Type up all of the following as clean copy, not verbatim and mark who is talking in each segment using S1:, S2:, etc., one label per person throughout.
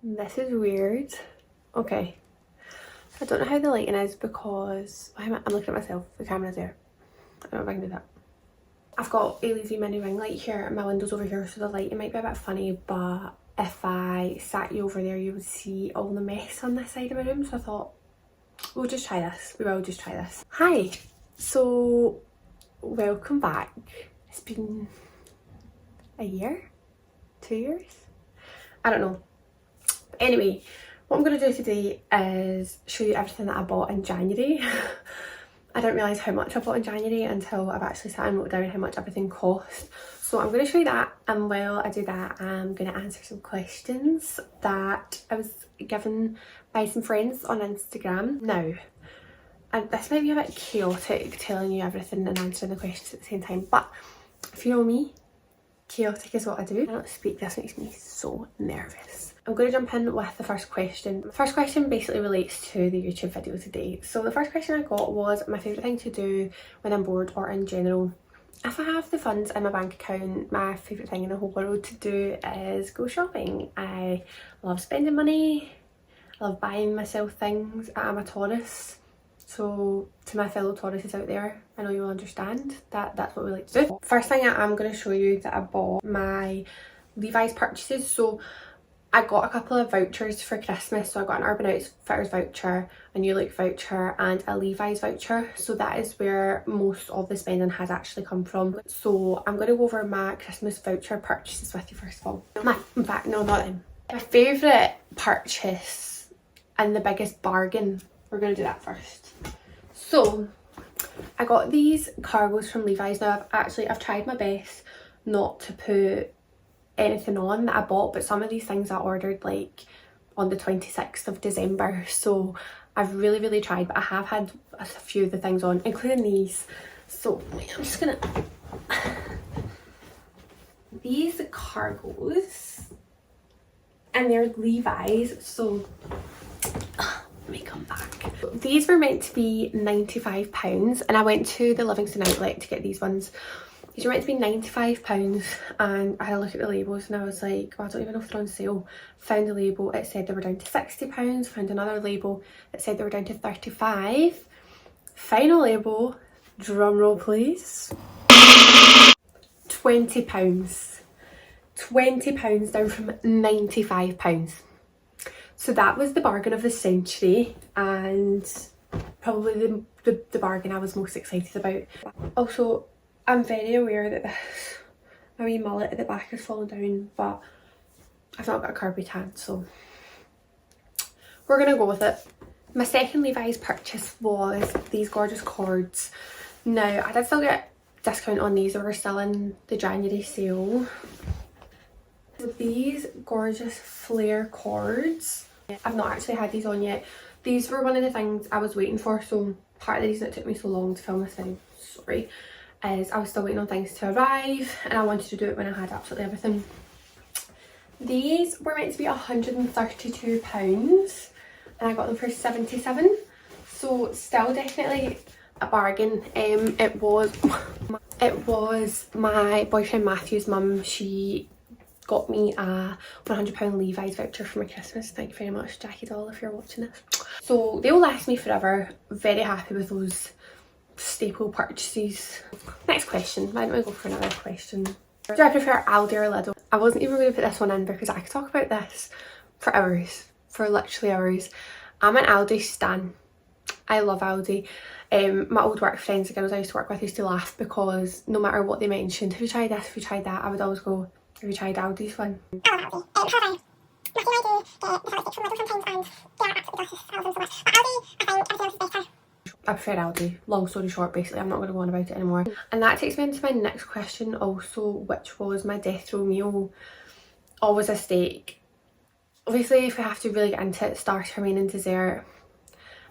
S1: This is weird. Okay. I don't know how the lighting is because I'm looking at myself. The camera's there. I don't know if I can do that. I've got a Levi mini ring light here and my window's over here, so the lighting might be a bit funny, but if I sat you over there you would see all the mess on this side of my room, so I thought we'll just try this. We will just try this. Hi. So welcome back. It's been a year? 2 years? I don't know. Anyway, what I'm going to do today is show you everything that I bought in January. I didn't realise how much I bought in January until I've actually sat and wrote down how much everything cost. So I'm going to show you that, and while I do that I'm going to answer some questions that I was given by some friends on Instagram. Now, and this might be a bit chaotic telling you everything and answering the questions at the same time, but if you know me, chaotic is what I do. I don't speak, this makes me so nervous. I'm going to jump in with the first question. The first question basically relates to the YouTube video today. So the first question I got was my favourite thing to do when I'm bored or in general. If I have the funds in my bank account, my favourite thing in the whole world to do is go shopping. I love spending money, I love buying myself things. I'm a Taurus, so to my fellow Tauruses out there, I know you'll understand that that's what we like to do. First thing I'm going to show you that I bought, my Levi's purchases. So I got a couple of vouchers for Christmas. So I got an Urban Outfitters voucher, a New Look voucher and a Levi's voucher. So that is where most of the spending has actually come from. So I'm going to go over my Christmas voucher purchases with you first of all. In fact, no, not them. My favourite purchase and the biggest bargain, we're going to do that first. So I got these cargos from Levi's. Now I've tried my best not to put anything on that I bought, but some of these things I ordered like on the 26th of December, so I've really tried, but I have had a few of the things on, including these. So wait, I'm just gonna these cargos, and they're Levi's, so let me come back. These were meant to be £95 and I went to the Livingston outlet to get these ones. These were meant to be £95 and I had a look at the labels and I was like, oh, I don't even know if they're on sale. Found a label, it said they were down to £60. Found another label, it said they were down to £35. Final label, drum roll please, £20. £20 down from £95. So that was the bargain of the century and probably the bargain I was most excited about. Also, I'm very aware that this, my wee mullet at the back has fallen down, but I've not got a curvy tan, so we're gonna go with it. My second Levi's purchase was these gorgeous cords. Now, I did still get discount on these, they were still in the January sale. So these gorgeous flare cords, I've not actually had these on yet. These were one of the things I was waiting for, so part of the reason it took me so long to film this video, sorry, is I was still waiting on things to arrive and I wanted to do it when I had absolutely everything. These were meant to be £132 and I got them for £77, so still definitely a bargain. It was my boyfriend Matthew's mum. She got me a £100 Levi's voucher for my Christmas. Thank you very much, Jackie doll, if you're watching this. So they will last me forever. Very happy with those staple purchases. Next question. Why don't we go for another question? Do I prefer Aldi or Lidl? I wasn't even going to put this one in because I could talk about this for hours, for literally hours. I'm an Aldi stan. I love Aldi. My old work friends, the girls I used to work with, used to laugh because no matter what they mentioned, have you tried this, have you tried that, I would always go, have you tried Aldi's one? I love Aldi. I prefer Aldi. Long story short, basically, I'm not going to go on about it anymore. And that takes me into my next question also, which was my death row meal. Always a steak. Obviously, if we have to really get into it, starter, main and dessert.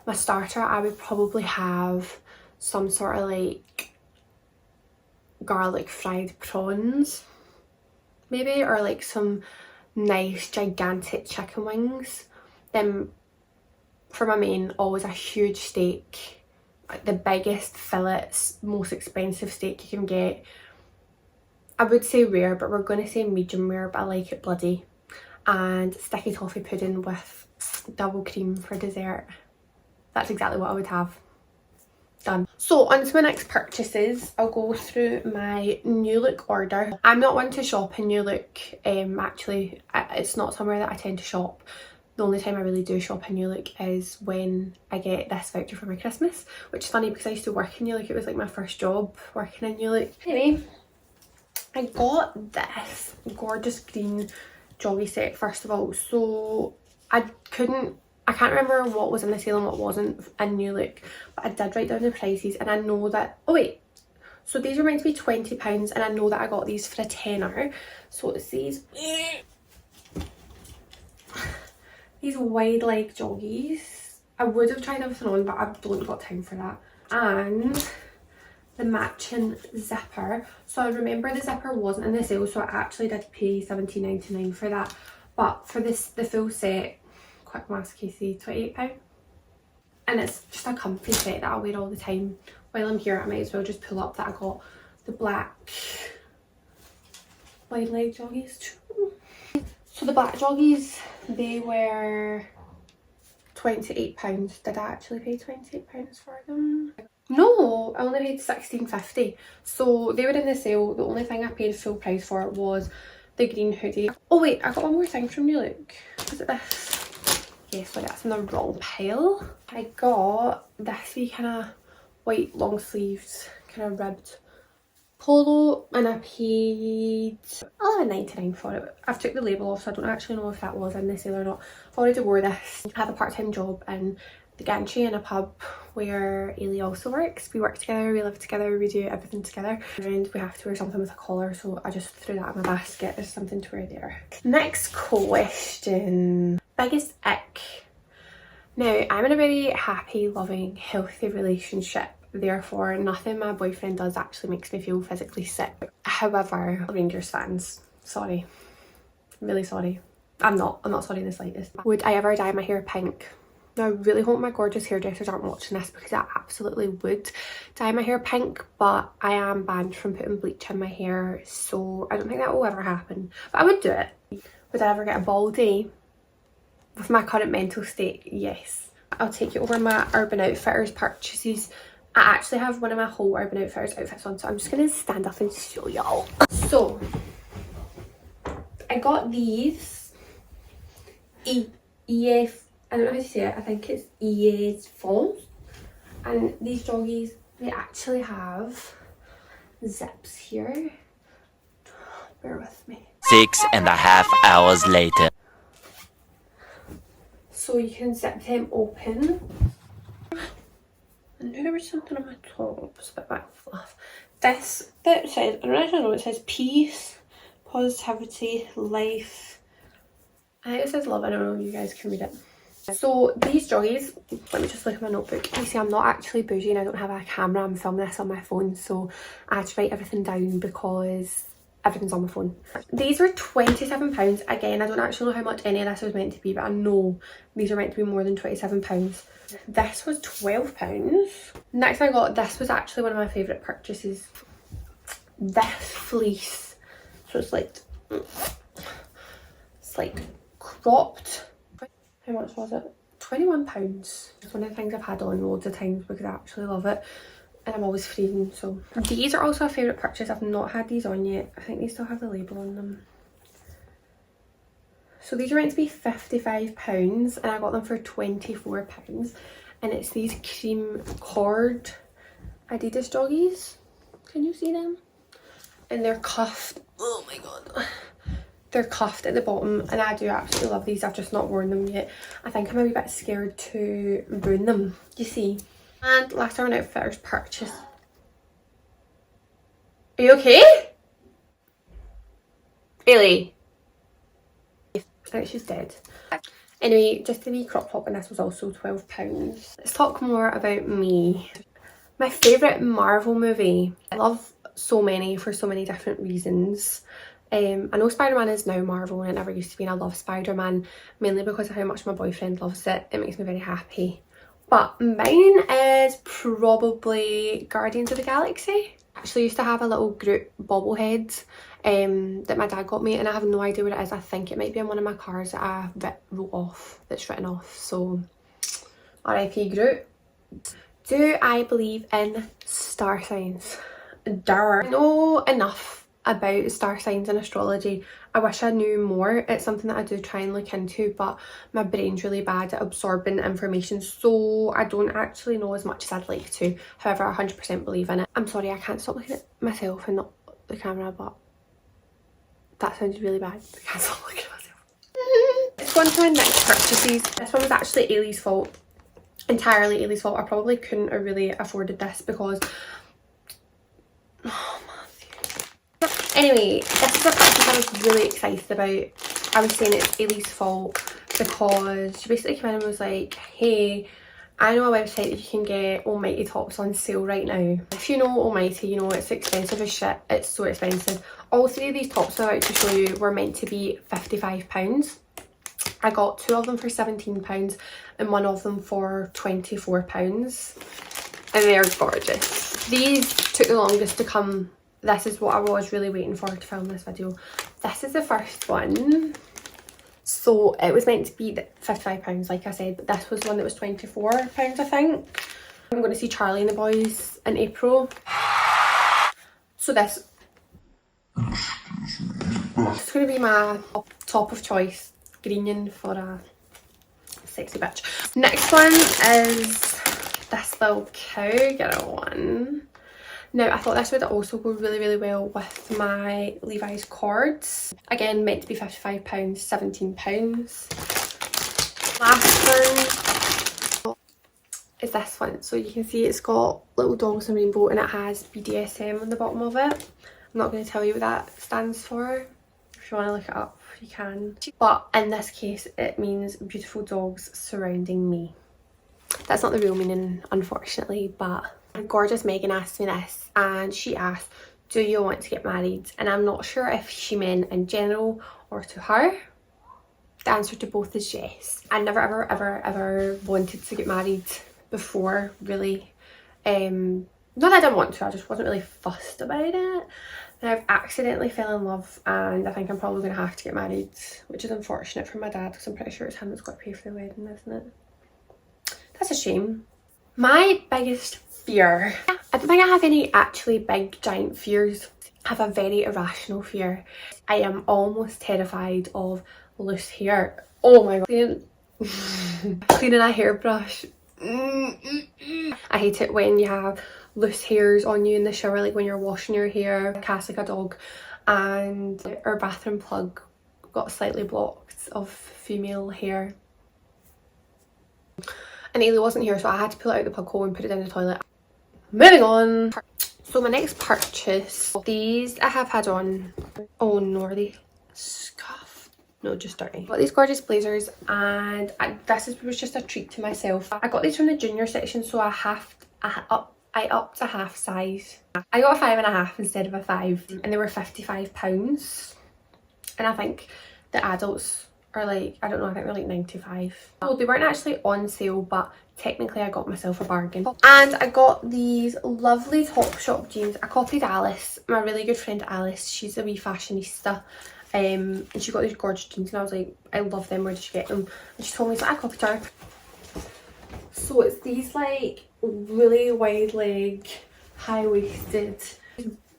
S1: My starter, I would probably have some sort of like garlic fried prawns, maybe, or like some nice gigantic chicken wings. Then for my main, always a huge steak, like the biggest fillets, most expensive steak you can get. I would say rare, but we're going to say medium rare, but I like it bloody. and sticky toffee pudding with double cream for dessert. That's exactly what I would have. Done. So on to my next purchases. I'll go through my New Look order. I'm not one to shop in New Look. Actually, it's not somewhere that I tend to shop. The only time I really do shop in New Look is when I get this voucher for my Christmas, which is funny because I used to work in New Look. It was like my first job working in New Look. Anyway, I got this gorgeous green joggy set first of all. So I can't remember what was in the sale and what wasn't in New Look, but I did write down the prices, and I know that, oh wait, so these were meant to be £20 and I know that I got these for a tenner. So it's these wide leg joggies. I would have tried everything on, but I don't got time for that. And the matching zipper. So I remember the zipper wasn't in the sale, so I actually did pay £17.99 for that. But for the full set, quick mask Casie, £28. And it's just a comfy set that I wear all the time. While I'm here, I might as well just pull up that I got the black wide leg joggies too. So the black joggies, they were £28. Did I actually pay £28 for them? No, I only paid £16.50. So they were in the sale. The only thing I paid full price for was the green hoodie. Oh wait, I got one more thing from New Look. Was it this? Yeah, sorry, that's in the wrong pile. I got this wee kind of white long sleeved kind of ribbed polo, and I paid £11.99 for it. I've took the label off, so I don't actually know if that was in the sale or not. I've already wore this. I have a part-time job in the gantry in a pub where Ailey also works. We work together, we live together, we do everything together, and we have to wear something with a collar, so I just threw that in my basket as something to wear there. Next question. Biggest ick. Now, I'm in a very happy, loving, healthy relationship. Therefore, nothing my boyfriend does actually makes me feel physically sick. However, Rangers fans, sorry. I'm really sorry. I'm not sorry in the slightest. Would I ever dye my hair pink? Now, I really hope my gorgeous hairdressers aren't watching this, because I absolutely would dye my hair pink, but I am banned from putting bleach in my hair, so I don't think that will ever happen. But I would do it. Would I ever get a baldy? With my current mental state, yes. I'll take you over my Urban Outfitters purchases. I actually have one of my whole Urban Outfitters outfits on, so I'm just going to stand up and show y'all. So, I got these EF, I don't know how to say it, I think it's EF Fonds. And these joggies, they actually have zips here. Bear with me.
S2: 6.5 hours later.
S1: So you can zip them open. And there was something on my top, it's a bit back fluff. This bit says, I don't actually know, it says peace, positivity, life. I think it says love, I don't know if you guys can read it. So these joggies, let me just look at my notebook. You see, I'm not actually bougie and I don't have a camera, I'm filming this on my phone, so I had to write everything down because everything's on my phone. These were £27. Again, I don't actually know how much any of this was meant to be, but I know these are meant to be more than £27. This was £12. Next I got, this was actually one of my favourite purchases. This fleece. So it's like cropped. How much was it? £21. It's one of the things I've had on loads of times because I actually love it. And I'm always freezing, so. These are also a favourite purchase. I've not had these on yet. I think they still have the label on them. So these are meant to be £55 and I got them for £24. And it's these cream cord Adidas joggies. Can you see them? And they're cuffed. Oh my god. They're cuffed at the bottom and I do absolutely love these. I've just not worn them yet. I think I'm a wee bit scared to ruin them, you see. And last Urban Outfitters purchase. Are you okay? Really? I think she's dead. Anyway, just a wee crop top, and this was also £12. Let's talk more about me. My favourite Marvel movie. I love so many for so many different reasons. I know Spider-Man is now Marvel and it never used to be, and I love Spider-Man mainly because of how much my boyfriend loves it. It makes me very happy. But mine is probably Guardians of the Galaxy. I actually used to have a little Groot bobblehead that my dad got me, and I have no idea what it is. I think it might be on one of my cards that I wrote off, that's written off. So R.I.P. Groot. Do I believe in star signs? I know enough about star signs and astrology. I wish I knew more. It's something that I do try and look into, but my brain's really bad at absorbing information, so I don't actually know as much as I'd like to. However, I 100% believe in it. I'm sorry, I can't stop looking at myself and not the camera, but that sounds really bad. I can't stop looking at myself. Let's go on to my next purchases. This one was actually Ailey's fault. Entirely Ailey's fault. I probably couldn't have really afforded this because anyway, this is a purchase I was really excited about. I was saying it's Ailey's fault because she basically came in and was like, hey, I know a website that you can get Almighty tops on sale right now. If you know Almighty, you know it's expensive as shit. It's so expensive. All three of these tops I'm about to show you were meant to be £55. I got 2 of them for £17 and 1 of them for £24. And they're gorgeous. These took the longest to come. This is what I was really waiting for to film this video. This is the first one. So it was meant to be £55 like I said, but this was one that was £24 I think. I'm going to see Charlie and the boys in April. So this is going to be my top of choice. Greening for a sexy bitch. Next one is this little cowgirl one. Now, I thought this would also go really well with my Levi's cords. Again, meant to be £55, £17. Last one is this one. So you can see it's got little dogs and rainbow and it has BDSM on the bottom of it. I'm not going to tell you what that stands for. If you want to look it up, you can. But in this case, it means beautiful dogs surrounding me. That's not the real meaning, unfortunately, but gorgeous Megan asked me this and she asked, do you want to get married? And I'm not sure if she meant in general or to her. The answer to both is yes. I never ever wanted to get married before, really. Not that I didn't want to, I just wasn't really fussed about it. And I've accidentally fell in love and I think I'm probably going to have to get married, which is unfortunate for my dad because I'm pretty sure it's him that's got to pay for the wedding, isn't it? That's a shame. My biggest fear. I don't think I have any actually big giant fears. I have a very irrational fear. I am almost terrified of loose hair. Oh my god. Cleaning a hairbrush. I hate it when you have loose hairs on you in the shower, like when you're washing your hair. Casie, like a dog, and our bathroom plug got slightly blocked of female hair. And Ailey wasn't here, so I had to pull it out the plug hole and put it in the toilet. Moving on. So my next purchase, these I have had on. Oh no, are they scuffed? No, just dirty. Got these gorgeous blazers and was just a treat to myself. I got these from the junior section, so I upped a half size. I got a 5.5 instead of a 5 and they were £55. And I think the adults are like, I don't know, I think they're like 95. So they weren't actually on sale, but technically I got myself a bargain. And I got these lovely Topshop jeans. I copied Alice, my really good friend Alice. She's a wee fashionista. And she got these gorgeous jeans and I was like, I love them, where did you get them? And she told me, so I copied her. So it's these like really wide leg, high-waisted,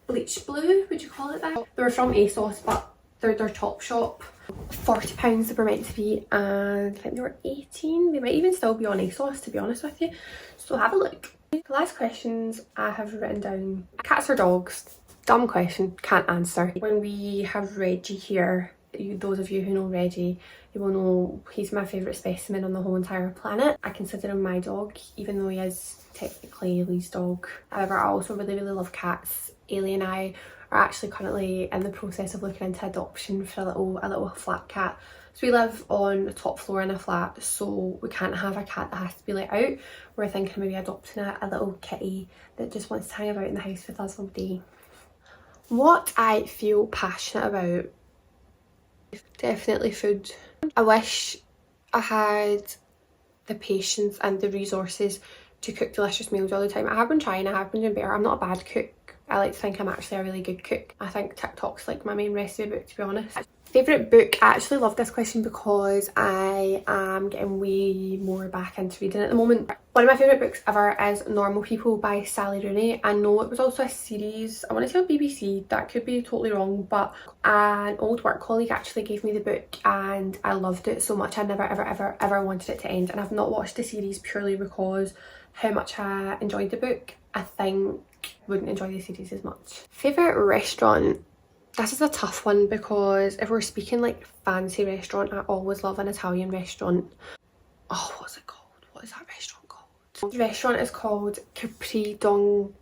S1: bleach blue, would you call it that? They were from ASOS, but they're Topshop. £40 they were meant to be, and I think they were 18. They might even still be on ASOS, to be honest with you. So have a look. The last questions I have written down. Cats or dogs? Dumb question, can't answer. When we have Reggie here, those of you who know Reggie, you will know he's my favourite specimen on the whole entire planet. I consider him my dog, even though he is technically Ailey's dog. However, I also really love cats. Ailey and I are actually currently in the process of looking into adoption for a little flat cat. So we live on the top floor in a flat, so we can't have a cat that has to be let out. We're thinking maybe adopting a little kitty that just wants to hang about in the house with us all day. What I feel passionate about, definitely food. I wish I had the patience and the resources to cook delicious meals all the time. I have been trying, I have been doing better. I'm not a bad cook, I like to think I'm actually a really good cook. I think TikTok's like my main recipe book, to be honest. Favourite book? I actually love this question because I am getting way more back into reading at the moment. One of my favourite books ever is Normal People by Sally Rooney. I know it was also a series, I want to say on BBC, that could be totally wrong, but an old work colleague actually gave me the book and I loved it so much. I never ever wanted it to end, and I've not watched the series purely because how much I enjoyed the book. I think I wouldn't enjoy the series as much. Favourite restaurant? This is a tough one because if we're speaking like fancy restaurant, I always love an Italian restaurant. Oh, what's it called? What is that restaurant called? The restaurant is called Capri Don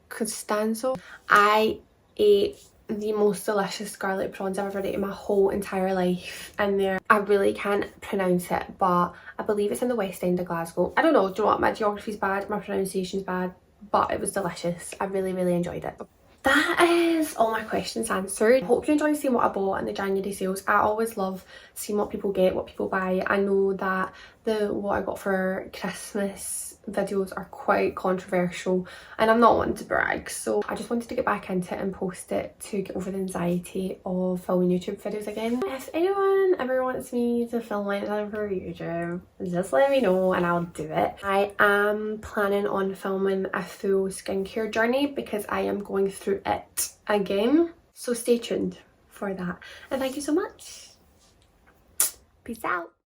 S1: Costanzo. I ate the most delicious garlic prawns I've ever ate in my whole entire life in there. I really can't pronounce it, but I believe it's in the West End of Glasgow. I don't know, do you know what, my geography's bad, my pronunciation's bad, but it was delicious. I really enjoyed it. That is all my questions answered. Hope you enjoyed seeing what I bought in the January sales. I always love seeing what people get, what people buy. I know that the what I got for Christmas videos are quite controversial and I'm not wanting to brag, so I just wanted to get back into it and post it to get over the anxiety of filming YouTube videos again. If anyone ever wants me to film anything for YouTube, just let me know and I'll do it. I am planning on filming a full skincare journey because I am going through it again, so stay tuned for that, and thank you so much. Peace out.